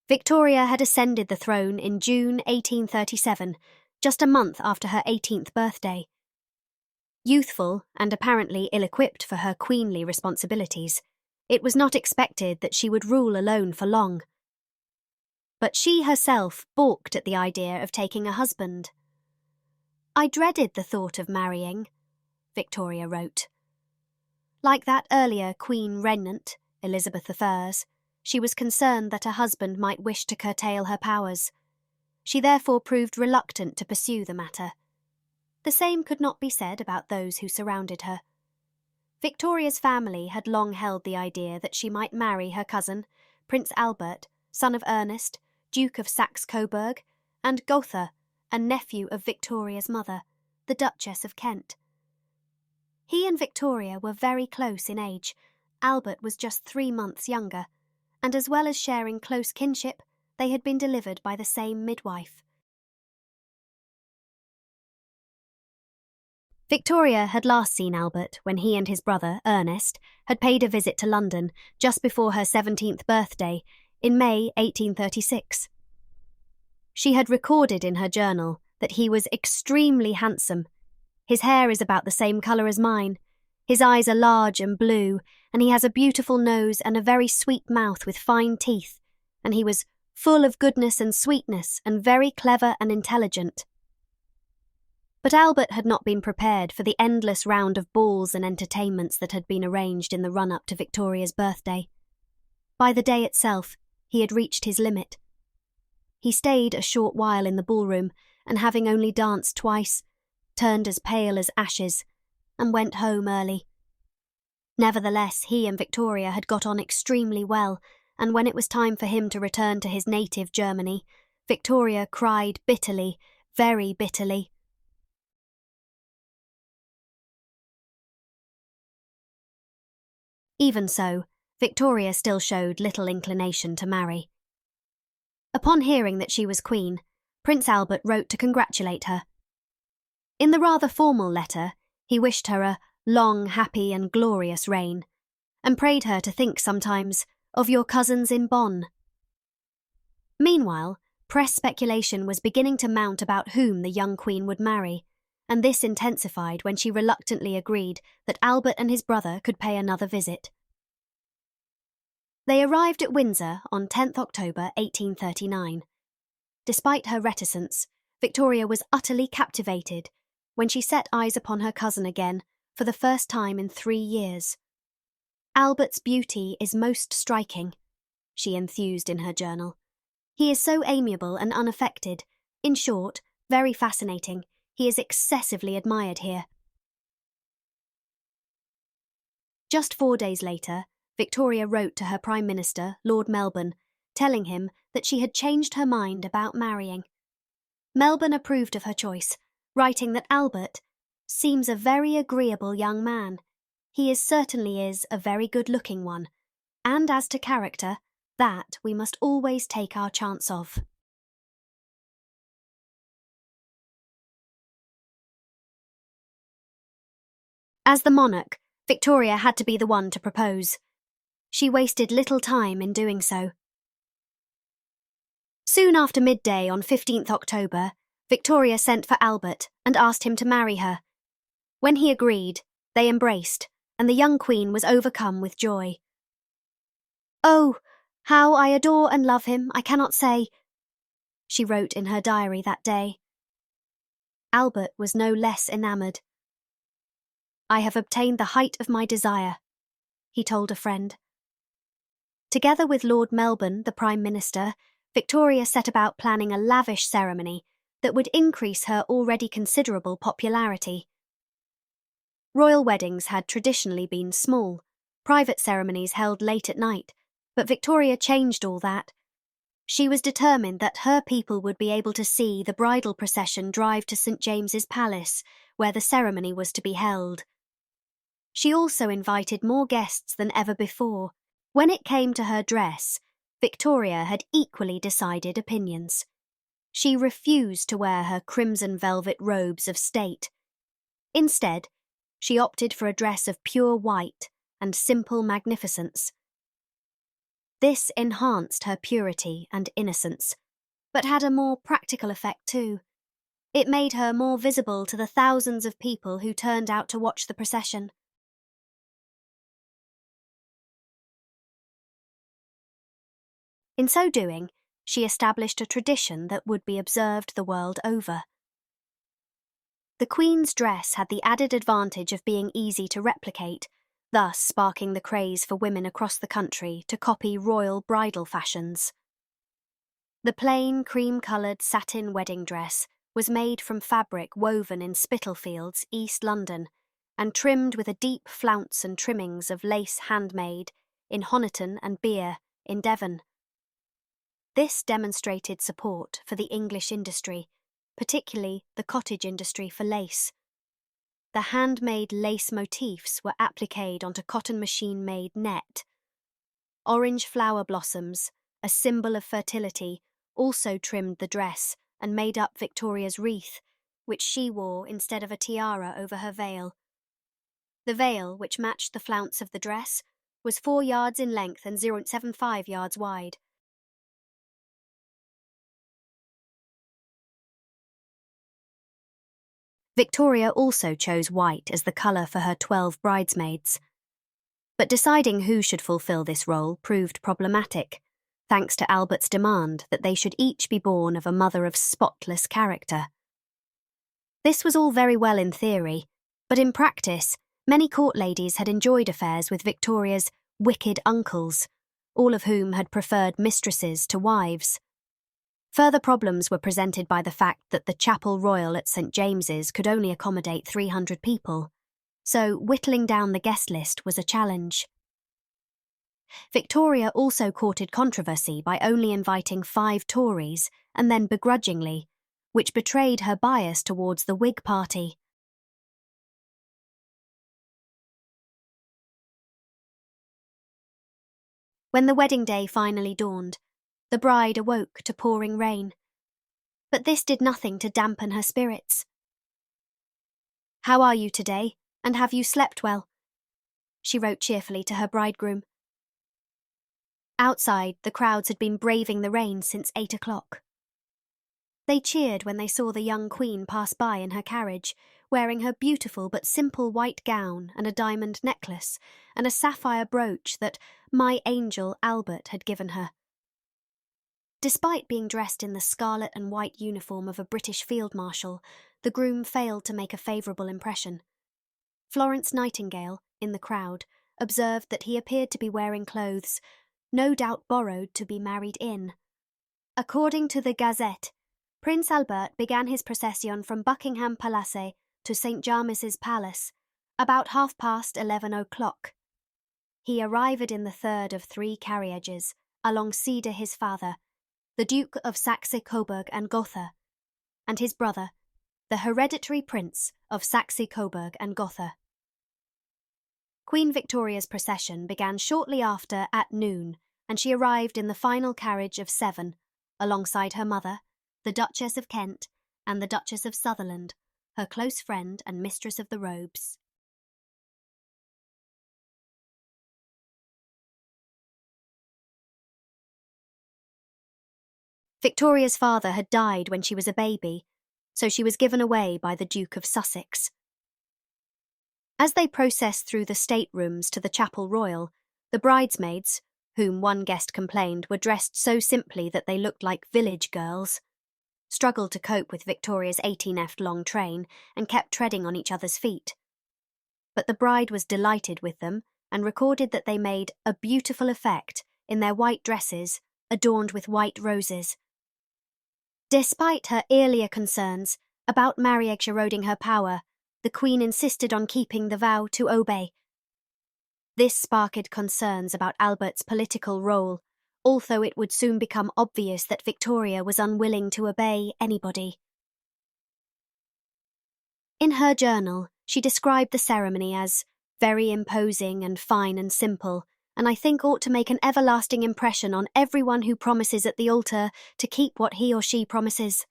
Victoria had ascended the throne in June 1837, just a month after her 18th birthday. Youthful and apparently ill-equipped for her queenly responsibilities, it was not expected that she would rule alone for long. But she herself balked at the idea of taking a husband. "I dreaded the thought of marrying," Victoria wrote. Like that earlier Queen regnant, Elizabeth I, she was concerned that a husband might wish to curtail her powers. She therefore proved reluctant to pursue the matter. The same could not be said about those who surrounded her. Victoria's family had long held the idea that she might marry her cousin, Prince Albert, son of Ernest, Duke of Saxe-Coburg, and Gotha, a nephew of Victoria's mother, the Duchess of Kent. He and Victoria were very close in age. Albert was just 3 months younger, and as well as sharing close kinship, they had been delivered by the same midwife. Victoria had last seen Albert when he and his brother, Ernest, had paid a visit to London just before her 17th birthday in May 1836. She had recorded in her journal that he was extremely handsome. "His hair is about the same colour as mine. His eyes are large and blue, and he has a beautiful nose and a very sweet mouth with fine teeth, and he was full of goodness and sweetness and very clever and intelligent." But Albert had not been prepared for the endless round of balls and entertainments that had been arranged in the run-up to Victoria's birthday. By the day itself, he had reached his limit. He stayed a short while in the ballroom, and having only danced twice, turned as pale as ashes, and went home early. Nevertheless, he and Victoria had got on extremely well, and when it was time for him to return to his native Germany, Victoria cried bitterly, very bitterly. Even so, Victoria still showed little inclination to marry. Upon hearing that she was queen, Prince Albert wrote to congratulate her. In the rather formal letter, he wished her a long, happy and glorious reign, and prayed her to think sometimes of your cousins in Bonn. Meanwhile, press speculation was beginning to mount about whom the young queen would marry, and this intensified when she reluctantly agreed that Albert and his brother could pay another visit. They arrived at Windsor on 10th October 1839. Despite her reticence, Victoria was utterly captivated when she set eyes upon her cousin again for the first time in 3 years. "Albert's beauty is most striking," she enthused in her journal. "He is so amiable and unaffected. In short, very fascinating. He is excessively admired here." Just 4 days later, Victoria wrote to her Prime Minister, Lord Melbourne, telling him that she had changed her mind about marrying. Melbourne approved of her choice, writing that Albert seems a very agreeable young man. He certainly is a very good-looking one, and as to character, that we must always take our chance of. As the monarch, Victoria had to be the one to propose. She wasted little time in doing so. Soon after midday on 15th October, Victoria sent for Albert and asked him to marry her. When he agreed, they embraced, and the young queen was overcome with joy. "Oh, how I adore and love him, I cannot say," she wrote in her diary that day. Albert was no less enamoured. "I have obtained the height of my desire," he told a friend. Together with Lord Melbourne, the Prime Minister, Victoria set about planning a lavish ceremony that would increase her already considerable popularity. Royal weddings had traditionally been small, private ceremonies held late at night, but Victoria changed all that. She was determined that her people would be able to see the bridal procession drive to St. James's Palace, where the ceremony was to be held. She also invited more guests than ever before. When it came to her dress, Victoria had equally decided opinions. She refused to wear her crimson velvet robes of state. Instead, she opted for a dress of pure white and simple magnificence. This enhanced her purity and innocence, but had a more practical effect too. It made her more visible to the thousands of people who turned out to watch the procession. In so doing, she established a tradition that would be observed the world over. The Queen's dress had the added advantage of being easy to replicate, thus sparking the craze for women across the country to copy royal bridal fashions. The plain, cream-coloured satin wedding dress was made from fabric woven in Spitalfields, East London, and trimmed with a deep flounce and trimmings of lace handmade in Honiton and Beer, in Devon. This demonstrated support for the English industry, particularly the cottage industry for lace. The handmade lace motifs were appliqued onto cotton machine-made net. Orange flower blossoms, a symbol of fertility, also trimmed the dress and made up Victoria's wreath, which she wore instead of a tiara over her veil. The veil, which matched the flounce of the dress, was 4 yards in length and 0.75 yards wide. Victoria also chose white as the colour for her 12 bridesmaids. But deciding who should fulfil this role proved problematic, thanks to Albert's demand that they should each be born of a mother of spotless character. This was all very well in theory, but in practice, many court ladies had enjoyed affairs with Victoria's wicked uncles, all of whom had preferred mistresses to wives. Further problems were presented by the fact that the Chapel Royal at St James's could only accommodate 300 people, so whittling down the guest list was a challenge. Victoria also courted controversy by only inviting 5 Tories, and then begrudgingly, which betrayed her bias towards the Whig Party. When the wedding day finally dawned, the bride awoke to pouring rain. But this did nothing to dampen her spirits. "How are you today, and have you slept well?" she wrote cheerfully to her bridegroom. Outside, the crowds had been braving the rain since 8 o'clock. They cheered when they saw the young queen pass by in her carriage, wearing her beautiful but simple white gown and a diamond necklace, and a sapphire brooch that my angel Albert had given her. Despite being dressed in the scarlet and white uniform of a British field marshal, the groom failed to make a favourable impression. Florence Nightingale, in the crowd, observed that he appeared to be wearing clothes, no doubt borrowed to be married in. According to the Gazette, Prince Albert began his procession from Buckingham Palace to St James's Palace about 11:30 o'clock. He arrived in the third of 3 carriages, alongside his father, the Duke of Saxe-Coburg and Gotha, and his brother, the hereditary Prince of Saxe-Coburg and Gotha. Queen Victoria's procession began shortly after at noon, and she arrived in the final carriage of 7, alongside her mother, the Duchess of Kent, and the Duchess of Sutherland, her close friend and mistress of the robes. Victoria's father had died when she was a baby, so she was given away by the Duke of Sussex. As they processed through the staterooms to the Chapel Royal, the bridesmaids, whom one guest complained were dressed so simply that they looked like village girls, struggled to cope with Victoria's 18F long train and kept treading on each other's feet. But the bride was delighted with them and recorded that they made a beautiful effect in their white dresses adorned with white roses. Despite her earlier concerns about marriage eroding her power, the Queen insisted on keeping the vow to obey. This sparked concerns about Albert's political role, although it would soon become obvious that Victoria was unwilling to obey anybody. In her journal, she described the ceremony as very imposing and fine and simple, and I think ought to make an everlasting impression on everyone who promises at the altar to keep what he or she promises.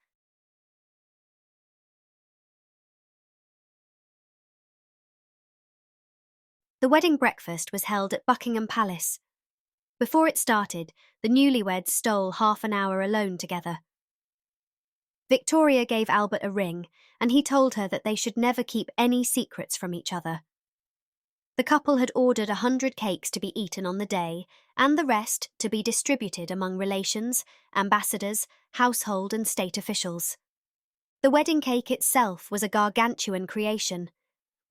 The wedding breakfast was held at Buckingham Palace. Before it started, the newlyweds stole half an hour alone together. Victoria gave Albert a ring, and he told her that they should never keep any secrets from each other. The couple had ordered 100 cakes to be eaten on the day, and the rest to be distributed among relations, ambassadors, household and state officials. The wedding cake itself was a gargantuan creation,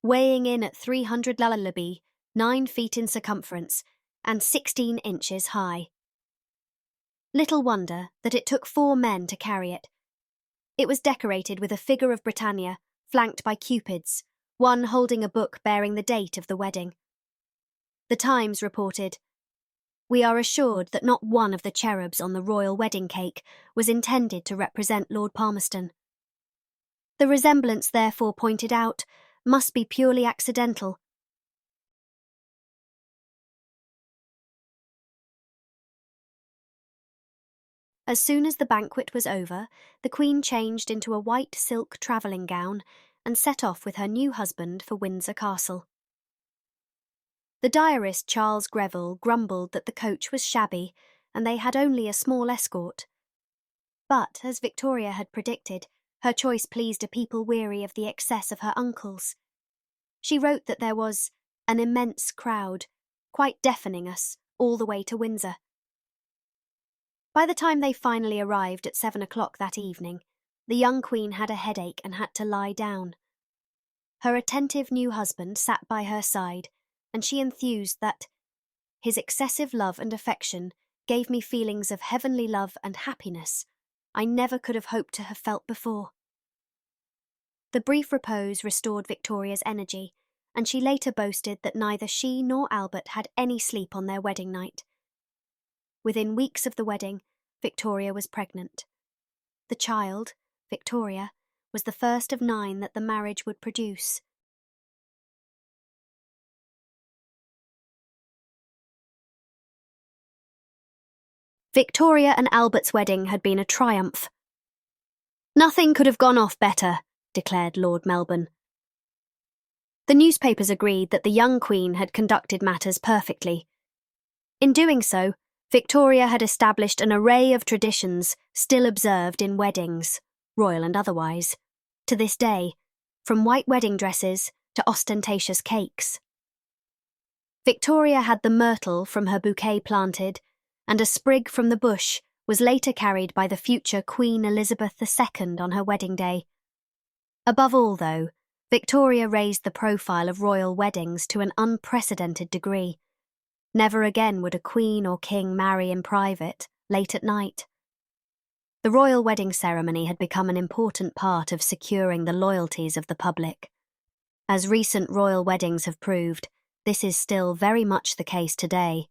weighing in at 300 lullaby, 9 feet in circumference, and 16 inches high. Little wonder that it took 4 men to carry it. It was decorated with a figure of Britannia, flanked by cupids, one holding a book bearing the date of the wedding. The Times reported, "We are assured that not one of the cherubs on the royal wedding cake was intended to represent Lord Palmerston. The resemblance, therefore pointed out, must be purely accidental." As soon as the banquet was over, the Queen changed into a white silk travelling gown and set off with her new husband for Windsor Castle. The diarist Charles Greville grumbled that the coach was shabby and they had only a small escort. But, as Victoria had predicted, her choice pleased a people weary of the excess of her uncles. She wrote that there was an immense crowd, quite deafening us, all the way to Windsor. By the time they finally arrived at 7 o'clock that evening, the young Queen had a headache and had to lie down. Her attentive new husband sat by her side, and she enthused that his excessive love and affection gave me feelings of heavenly love and happiness I never could have hoped to have felt before. The brief repose restored Victoria's energy, and she later boasted that neither she nor Albert had any sleep on their wedding night. Within weeks of the wedding, Victoria was pregnant. The child, Victoria, was the first of 9 that the marriage would produce. Victoria and Albert's wedding had been a triumph. "Nothing could have gone off better," declared Lord Melbourne. The newspapers agreed that the young Queen had conducted matters perfectly. In doing so, Victoria had established an array of traditions still observed in weddings, royal and otherwise, to this day, from white wedding dresses to ostentatious cakes. Victoria had the myrtle from her bouquet planted, and a sprig from the bush was later carried by the future Queen Elizabeth II on her wedding day. Above all, though, Victoria raised the profile of royal weddings to an unprecedented degree. Never again would a queen or king marry in private, late at night. The royal wedding ceremony had become an important part of securing the loyalties of the public. As recent royal weddings have proved, this is still very much the case today.